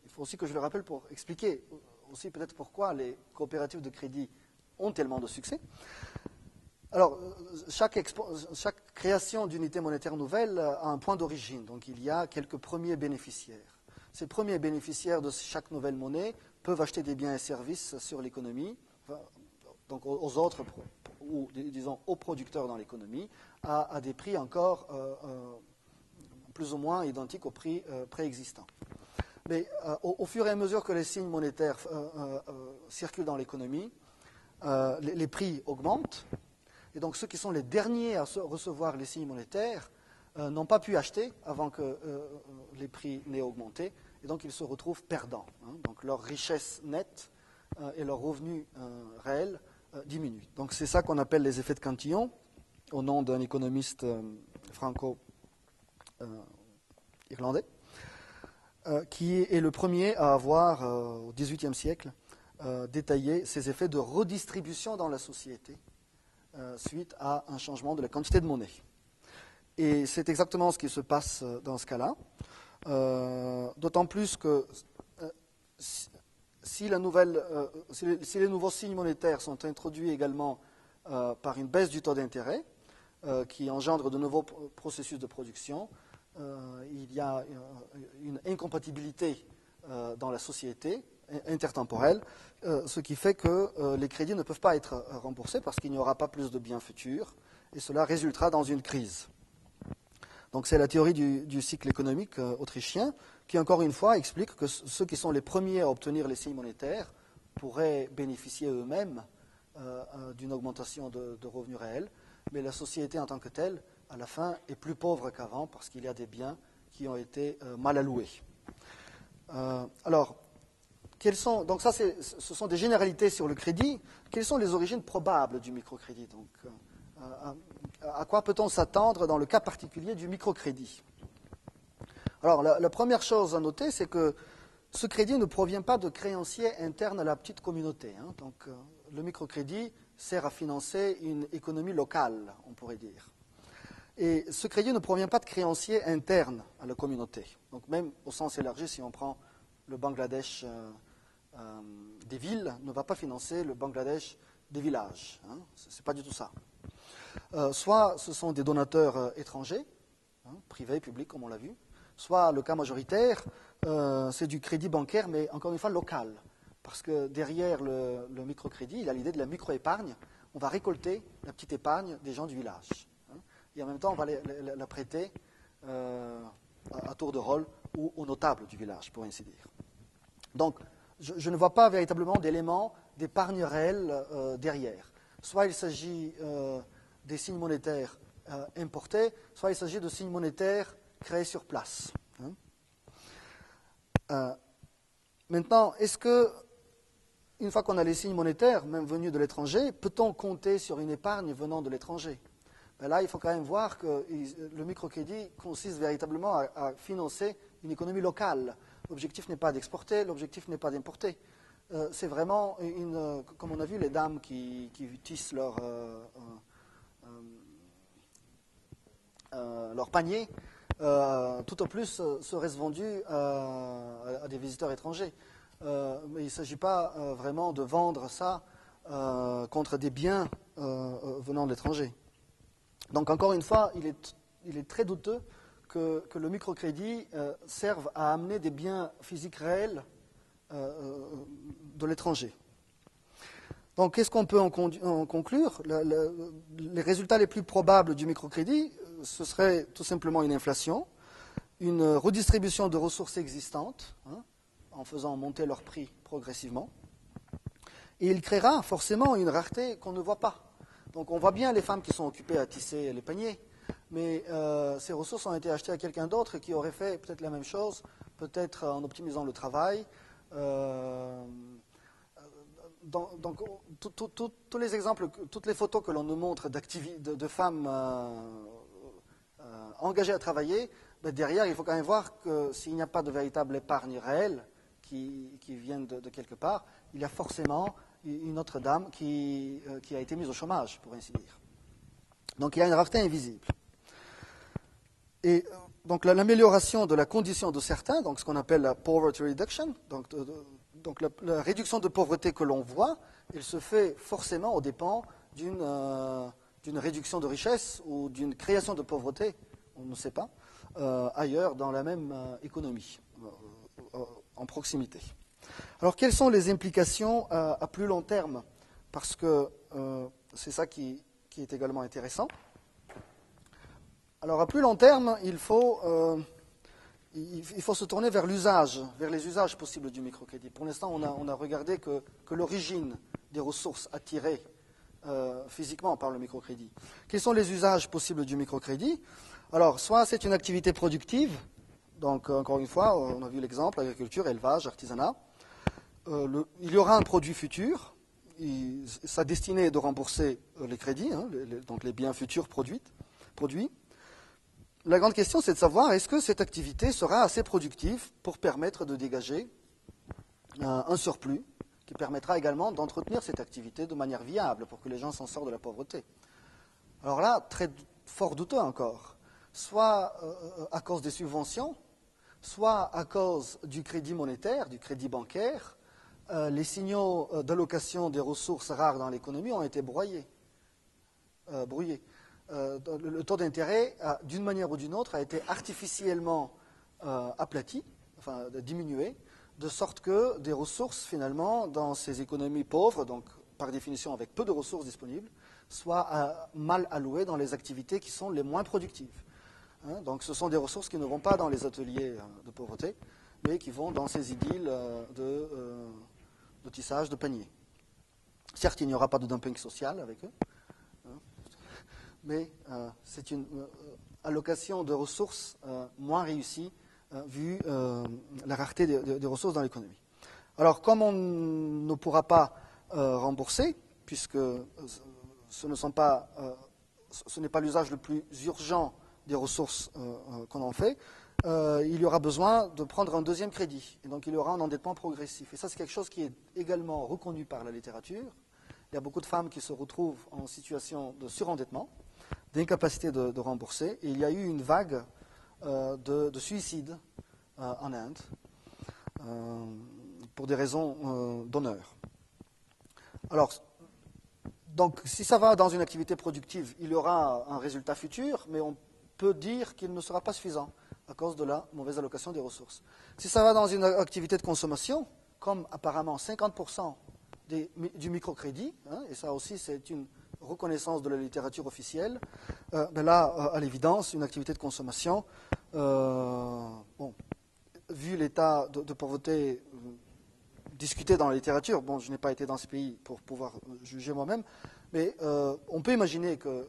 il faut aussi que je le rappelle pour expliquer aussi peut-être pourquoi les coopératives de crédit ont tellement de succès. Alors, chaque création d'unité monétaire nouvelle a un point d'origine. Donc, il y a quelques premiers bénéficiaires. Ces premiers bénéficiaires de chaque nouvelle monnaie peuvent acheter des biens et services sur l'économie, donc aux autres, ou disons aux producteurs dans l'économie, à des prix encore plus ou moins identiques aux prix préexistants. Mais au fur et à mesure que les signes monétaires circulent dans l'économie, les prix augmentent. Et donc ceux qui sont les derniers à recevoir les signes monétaires n'ont pas pu acheter avant que les prix n'aient augmenté. Et donc ils se retrouvent perdants. Donc leur richesse nette et leur revenu réel diminuent. Donc c'est ça qu'on appelle les effets de cantillon, au nom d'un économiste franco-irlandais, qui est le premier à avoir, au XVIIIe siècle, détaillé ces effets de redistribution dans la société suite à un changement de la quantité de monnaie. Et c'est exactement ce qui se passe dans ce cas-là, d'autant plus que si les nouveaux signes monétaires sont introduits également par une baisse du taux d'intérêt, qui engendre de nouveaux processus de production, il y a une incompatibilité dans la société intertemporelle, ce qui fait que les crédits ne peuvent pas être remboursés parce qu'il n'y aura pas plus de biens futurs, et cela résultera dans une crise. Donc c'est la théorie du cycle économique autrichien qui, encore une fois, explique que ceux qui sont les premiers à obtenir les signes monétaires pourraient bénéficier eux-mêmes d'une augmentation de revenus réels, mais la société en tant que telle, à la fin, est plus pauvre qu'avant parce qu'il y a des biens qui ont été mal alloués. Alors, donc ça, ce sont des généralités sur le crédit. Quelles sont les origines probables du microcrédit? Donc, à quoi peut-on s'attendre dans le cas particulier du microcrédit? Alors, la première chose à noter, c'est que ce crédit ne provient pas de créanciers internes à la petite communauté. Donc, le microcrédit sert à financer une économie locale, on pourrait dire. Et ce crédit ne provient pas de créanciers internes à la communauté. Donc, même au sens élargi, si on prend le Bangladesh des villes, ne va pas financer le Bangladesh des villages. Ce n'est pas du tout ça. Soit ce sont des donateurs étrangers, privés, publics, comme on l'a vu, soit le cas majoritaire, c'est du crédit bancaire, mais encore une fois local. Parce que derrière le microcrédit, il y a l'idée de la micro-épargne. On va récolter la petite épargne des gens du village. Et en même temps, on va la prêter à tour de rôle ou aux notables du village, pour ainsi dire. Donc, je ne vois pas véritablement d'éléments d'épargne réelle derrière. Soit il s'agit des signes monétaires importés, soit il s'agit de signes monétaires créés sur place. Maintenant, est-ce que, une fois qu'on a les signes monétaires, même venus de l'étranger, peut-on compter sur une épargne venant de l'étranger? Ben là, il faut quand même voir que le microcrédit consiste véritablement à financer une économie locale. L'objectif n'est pas d'exporter, l'objectif n'est pas d'importer. C'est vraiment comme on a vu les dames qui tissent leur panier, tout au plus serait-ce vendu à des visiteurs étrangers. Mais il ne s'agit pas vraiment de vendre ça contre des biens venant de l'étranger. Donc encore une fois, il est très douteux que le microcrédit serve à amener des biens physiques réels de l'étranger. Donc qu'est-ce qu'on peut en conclure? Les résultats les plus probables du microcrédit, ce serait tout simplement une inflation, une redistribution de ressources existantes, en faisant monter leur prix progressivement, et il créera forcément une rareté qu'on ne voit pas. Donc on voit bien les femmes qui sont occupées à tisser les paniers, mais ces ressources ont été achetées à quelqu'un d'autre qui aurait fait peut-être la même chose, peut-être en optimisant le travail. Donc tous les exemples, toutes les photos que l'on nous montre de femmes engagées à travailler, ben derrière il faut quand même voir que s'il n'y a pas de véritable épargne réelle qui vienne de quelque part, il y a forcément une autre dame qui a été mise au chômage, pour ainsi dire. Donc il y a une rareté invisible. Et donc l'amélioration de la condition de certains, donc ce qu'on appelle la poverty reduction, donc la réduction de pauvreté que l'on voit, elle se fait forcément aux dépens d'une réduction de richesse ou d'une création de pauvreté, on ne sait pas, ailleurs dans la même économie, en proximité. Alors quelles sont les implications à plus long terme? Parce que c'est ça qui est également intéressant. Alors à plus long terme, il faut se tourner vers l'usage, vers les usages possibles du microcrédit. Pour l'instant, on a regardé que l'origine des ressources attirées physiquement par le microcrédit. Quels sont les usages possibles du microcrédit? Alors, soit c'est une activité productive, donc encore une fois, on a vu l'exemple, agriculture, élevage, artisanat. Il y aura un produit futur, sa destinée est de rembourser les crédits, donc les biens futurs produits. La grande question, c'est de savoir, est-ce que cette activité sera assez productive pour permettre de dégager un surplus qui permettra également d'entretenir cette activité de manière viable pour que les gens s'en sortent de la pauvreté. Alors là, très fort douteux encore, soit à cause des subventions, soit à cause du crédit monétaire, du crédit bancaire, les signaux d'allocation des ressources rares dans l'économie ont été brouillés. Le taux d'intérêt, d'une manière ou d'une autre, a été artificiellement aplati, enfin diminué, de sorte que des ressources, finalement, dans ces économies pauvres, donc par définition avec peu de ressources disponibles, soient mal allouées dans les activités qui sont les moins productives. Donc ce sont des ressources qui ne vont pas dans les ateliers de pauvreté, mais qui vont dans ces idylles de tissage de paniers. Certes, il n'y aura pas de dumping social avec eux, mais c'est une allocation de ressources moins réussie vu la rareté des ressources dans l'économie. Alors, comme on ne pourra pas rembourser, puisque ce n'est pas l'usage le plus urgent des ressources qu'on en fait, il y aura besoin de prendre un deuxième crédit. Et donc, il y aura un endettement progressif. Et ça, c'est quelque chose qui est également reconnu par la littérature. Il y a beaucoup de femmes qui se retrouvent en situation de surendettement, d'incapacité de rembourser. Et il y a eu une vague de suicides en Inde pour des raisons d'honneur. Alors, donc, si ça va dans une activité productive, il y aura un résultat futur, mais on peut dire qu'il ne sera pas suffisant à cause de la mauvaise allocation des ressources. Si ça va dans une activité de consommation, comme apparemment 50% du microcrédit, et ça aussi c'est une reconnaissance de la littérature officielle, là, à l'évidence, une activité de consommation, vu l'état de pauvreté discuté dans la littérature, bon, je n'ai pas été dans ces pays pour pouvoir juger moi-même, mais on peut imaginer que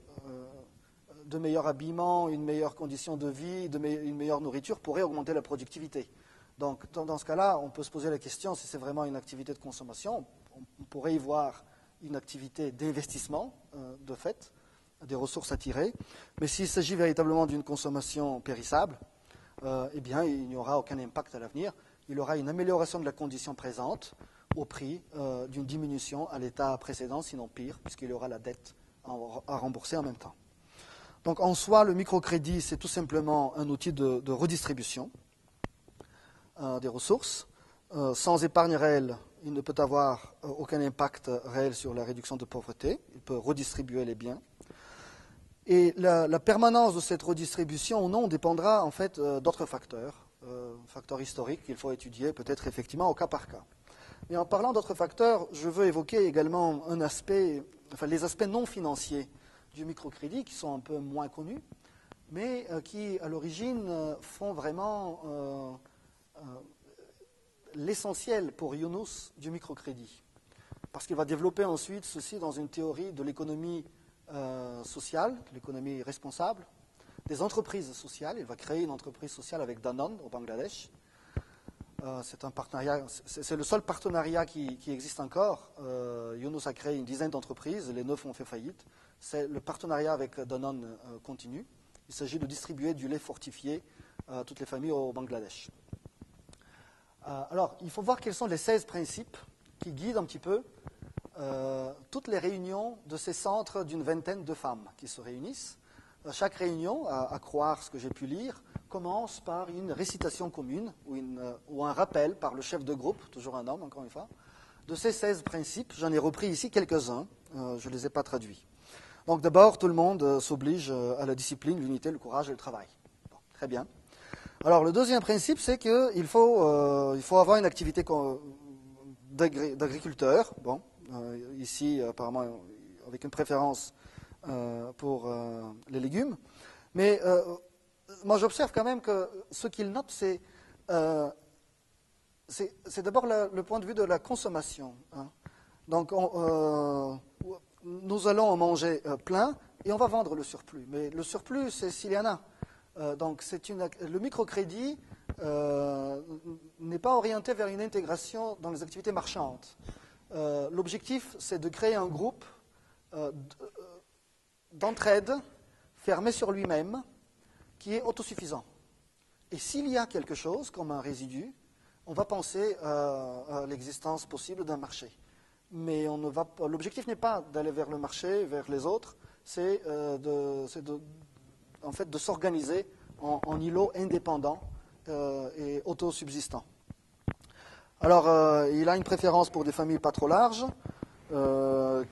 de meilleurs habillements, une meilleure condition de vie, une meilleure nourriture pourrait augmenter la productivité. Donc, dans ce cas-là, on peut se poser la question si c'est vraiment une activité de consommation. On pourrait y voir une activité d'investissement, de fait, des ressources à tirer. Mais s'il s'agit véritablement d'une consommation périssable, eh bien, il n'y aura aucun impact à l'avenir. Il y aura une amélioration de la condition présente au prix d'une diminution à l'état précédent, sinon pire, puisqu'il y aura la dette à rembourser en même temps. Donc, en soi, le microcrédit, c'est tout simplement un outil de redistribution des ressources. Sans épargne réelle, il ne peut avoir aucun impact réel sur la réduction de pauvreté. Il peut redistribuer les biens. Et la permanence de cette redistribution ou non dépendra en fait d'autres facteurs historiques qu'il faut étudier peut-être effectivement au cas par cas. Mais en parlant d'autres facteurs, je veux évoquer également les aspects non financiers du microcrédit qui sont un peu moins connus, mais qui à l'origine font vraiment l'essentiel pour Yunus du microcrédit. Parce qu'il va développer ensuite ceci dans une théorie de l'économie sociale, l'économie responsable, des entreprises sociales. Il va créer une entreprise sociale avec Danone au Bangladesh. C'est un partenariat, c'est le seul partenariat qui existe encore. Yunus a créé une dizaine d'entreprises, les 9 ont fait faillite. Le partenariat avec Danone continue. Il s'agit de distribuer du lait fortifié à toutes les familles au Bangladesh. Alors, il faut voir quels sont les 16 principes qui guident un petit peu toutes les réunions de ces centres d'une vingtaine de femmes qui se réunissent. Chaque réunion, à croire ce que j'ai pu lire, commence par une récitation commune ou un rappel par le chef de groupe, toujours un homme encore une fois, de ces 16 principes. J'en ai repris ici quelques-uns, je ne les ai pas traduits. Donc d'abord, tout le monde s'oblige à la discipline, l'unité, le courage et le travail. Bon, très bien. Alors le deuxième principe, c'est qu'il faut avoir une activité d'agriculteur. Bon, ici, apparemment, avec une préférence pour les légumes. Mais moi, j'observe quand même que ce qu'il note, c'est d'abord le point de vue de la consommation. Hein. Donc, nous allons en manger plein et on va vendre le surplus. Mais le surplus, c'est s'il y en a. Donc, le microcrédit n'est pas orienté vers une intégration dans les activités marchandes. L'objectif, c'est de créer un groupe d'entraide fermé sur lui-même qui est autosuffisant. Et s'il y a quelque chose comme un résidu, on va penser à l'existence possible d'un marché. Mais l'objectif n'est pas d'aller vers le marché, vers les autres, c'est de s'organiser en îlots indépendants et autosubsistants. Alors, il a une préférence pour des familles pas trop larges,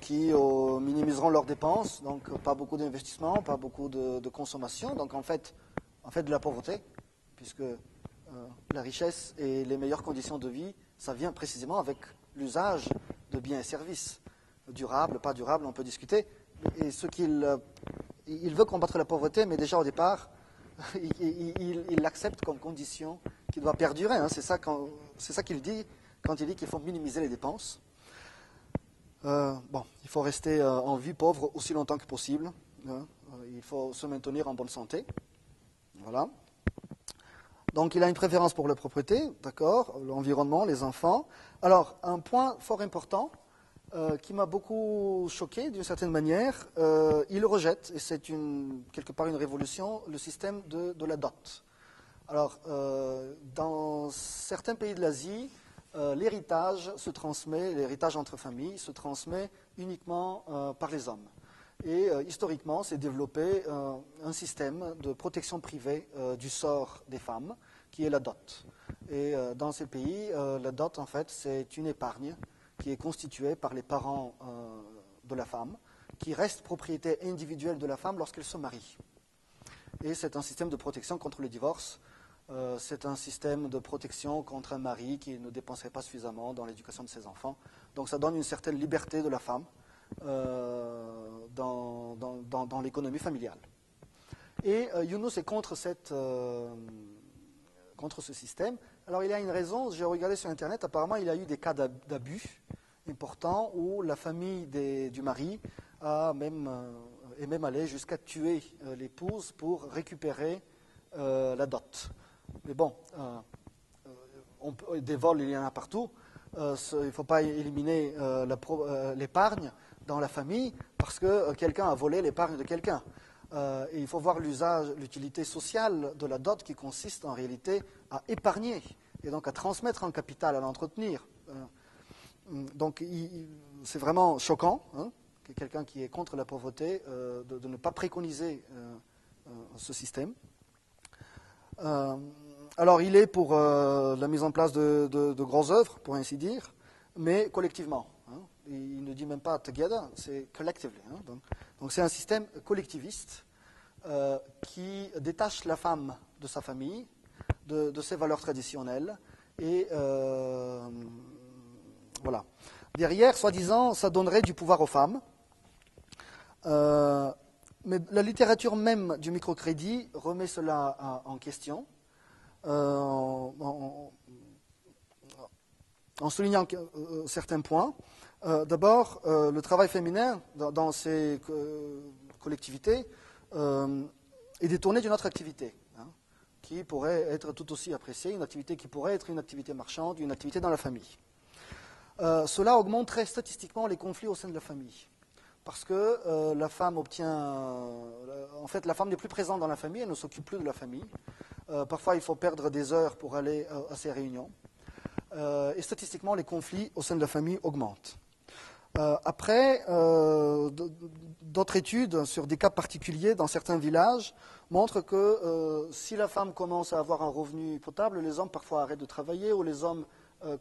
qui minimiseront leurs dépenses, donc pas beaucoup d'investissement, pas beaucoup de consommation, donc en fait de la pauvreté, puisque la richesse et les meilleures conditions de vie, ça vient précisément avec l'usage de biens et services, durables, pas durables, on peut discuter, et il veut combattre la pauvreté, mais déjà au départ, il l'accepte comme condition qui doit perdurer, hein. C'est ça qu'il dit quand il dit qu'il faut minimiser les dépenses. Il faut rester en vie pauvre aussi longtemps que possible. Hein. Il faut se maintenir en bonne santé. Voilà. Donc, il a une préférence pour la propriété, d'accord, l'environnement, les enfants. Alors, un point fort important qui m'a beaucoup choqué d'une certaine manière, il rejette, et c'est quelque part une révolution, le système de la dot. Alors, dans certains pays de l'Asie, l'héritage entre familles se transmet uniquement par les hommes. Et historiquement, s'est développé un système de protection privée du sort des femmes, qui est la dot. Et dans ces pays, la dot, en fait, c'est une épargne qui est constituée par les parents de la femme, qui reste propriété individuelle de la femme lorsqu'elle se marie. Et c'est un système de protection contre le divorce. C'est un système de protection contre un mari qui ne dépenserait pas suffisamment dans l'éducation de ses enfants. Donc ça donne une certaine liberté de la femme dans l'économie familiale. Et Younous est contre ce système. Alors il y a une raison, j'ai regardé sur Internet, apparemment il y a eu des cas d'abus importants où la famille du mari est même allée jusqu'à tuer l'épouse pour récupérer la dot. Mais bon, des vols il y en a partout, il ne faut pas éliminer l'épargne dans la famille parce que quelqu'un a volé l'épargne de quelqu'un. Et il faut voir l'utilité sociale de la dot qui consiste en réalité à épargner et donc à transmettre un capital, à l'entretenir. Donc c'est vraiment choquant que quelqu'un qui est contre la pauvreté de ne pas préconiser ce système. Alors il est pour la mise en place de grosses œuvres, pour ainsi dire, mais collectivement. Il ne dit même pas together, c'est collectively. Donc c'est un système collectiviste qui détache la femme de sa famille, de ses valeurs traditionnelles. Et voilà. Derrière, soi-disant, ça donnerait du pouvoir aux femmes. Mais la littérature même du microcrédit remet cela en question. En soulignant certains points. D'abord, le travail féminin dans ces collectivités est détourné d'une autre activité qui pourrait être tout aussi appréciée, une activité qui pourrait être une activité marchande, une activité dans la famille. Cela augmenterait statistiquement les conflits au sein de la famille. Parce que la femme en fait, la femme n'est plus présente dans la famille, elle ne s'occupe plus de la famille. Parfois, il faut perdre des heures pour aller à ces réunions. Et statistiquement, les conflits au sein de la famille augmentent. Après, d'autres études sur des cas particuliers dans certains villages montrent que si la femme commence à avoir un revenu potable, les hommes parfois arrêtent de travailler ou les hommes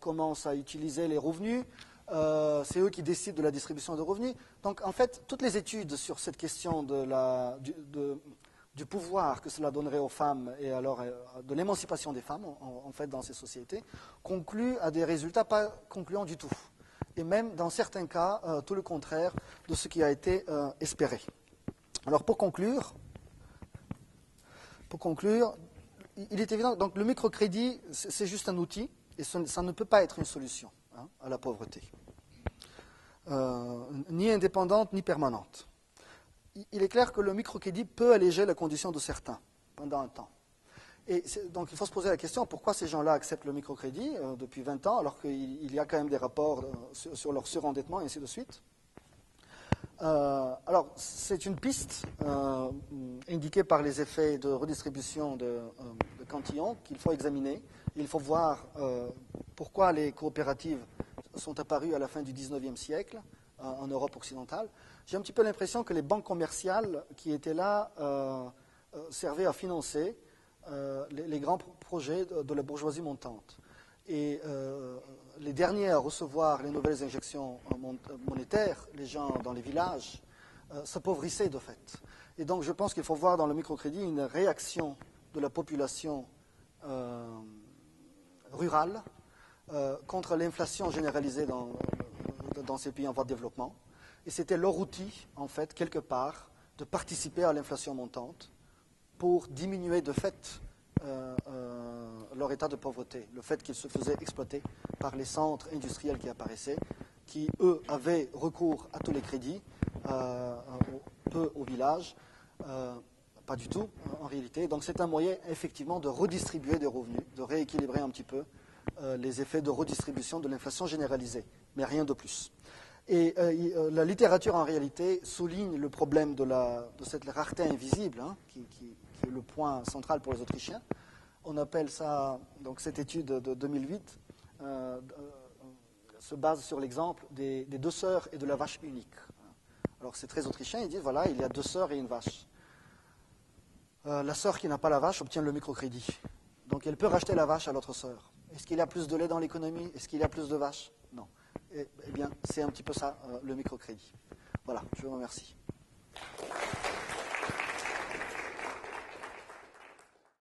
commencent à utiliser les revenus. C'est eux qui décident de la distribution de revenus. Donc, en fait, toutes les études sur cette question du pouvoir que cela donnerait aux femmes et alors de l'émancipation des femmes, en fait, dans ces sociétés, concluent à des résultats pas concluants du tout. Et même, dans certains cas, tout le contraire de ce qui a été espéré. Alors, pour conclure, il est évident, donc le microcrédit, c'est juste un outil, et ça ne peut pas être une solution à la pauvreté, ni indépendante, ni permanente. Il est clair que le microcrédit peut alléger la condition de certains pendant un temps. Et donc il faut se poser la question, pourquoi ces gens-là acceptent le microcrédit depuis 20 ans, alors qu'il y a quand même des rapports sur leur surendettement et ainsi de suite. Alors, c'est une piste indiquée par les effets de redistribution de Cantillon qu'il faut examiner. Il faut voir pourquoi les coopératives sont apparues à la fin du XIXe siècle en Europe occidentale. J'ai un petit peu l'impression que les banques commerciales qui étaient là servaient à financer les grands projets de la bourgeoisie montante. Et les derniers à recevoir les nouvelles injections monétaires, les gens dans les villages, s'appauvissaient de fait. Et donc je pense qu'il faut voir dans le microcrédit une réaction de la population rurale contre l'inflation généralisée dans ces pays en voie de développement. Et c'était leur outil, en fait, quelque part, de participer à l'inflation montante pour diminuer de fait leur état de pauvreté, le fait qu'ils se faisaient exploiter par les centres industriels qui apparaissaient, qui, eux, avaient recours à tous les crédits, peu au village, pas du tout, en réalité. Donc c'est un moyen, effectivement, de redistribuer des revenus, de rééquilibrer un petit peu les effets de redistribution de l'inflation généralisée, mais rien de plus. Et la littérature, en réalité, souligne le problème de cette rareté invisible, qui est le point central pour les Autrichiens. On appelle ça, donc cette étude de 2008 se base sur l'exemple des deux sœurs et de la vache unique. Alors c'est très autrichien, ils disent, voilà, il y a deux sœurs et une vache. La sœur qui n'a pas la vache obtient le microcrédit. Donc elle peut racheter la vache à l'autre sœur. Est-ce qu'il y a plus de lait dans l'économie? Est-ce qu'il y a plus de vaches? Non. Eh bien, c'est un petit peu ça, le microcrédit. Voilà, je vous remercie.